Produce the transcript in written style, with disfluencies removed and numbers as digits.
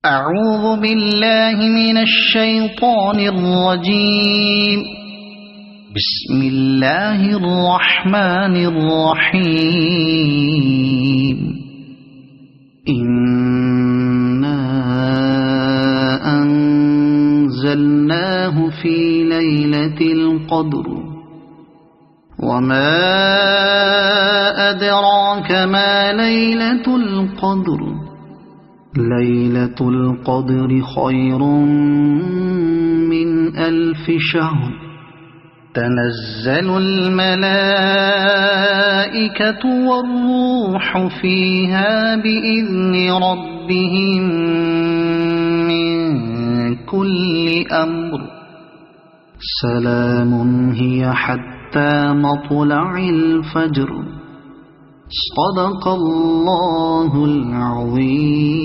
أعوذ بالله من الشيطان الرجيم. بسم الله الرحمن الرحيم. إنا أنزلناه في ليلة القدر وما أدراك ما ليلة القدر ليلة القدر خير من 1000 شهر تنزل الملائكة والروح فيها بإذن ربهم من كل أمر سلام هي حتى مطلع الفجر. صدق الله العظيم.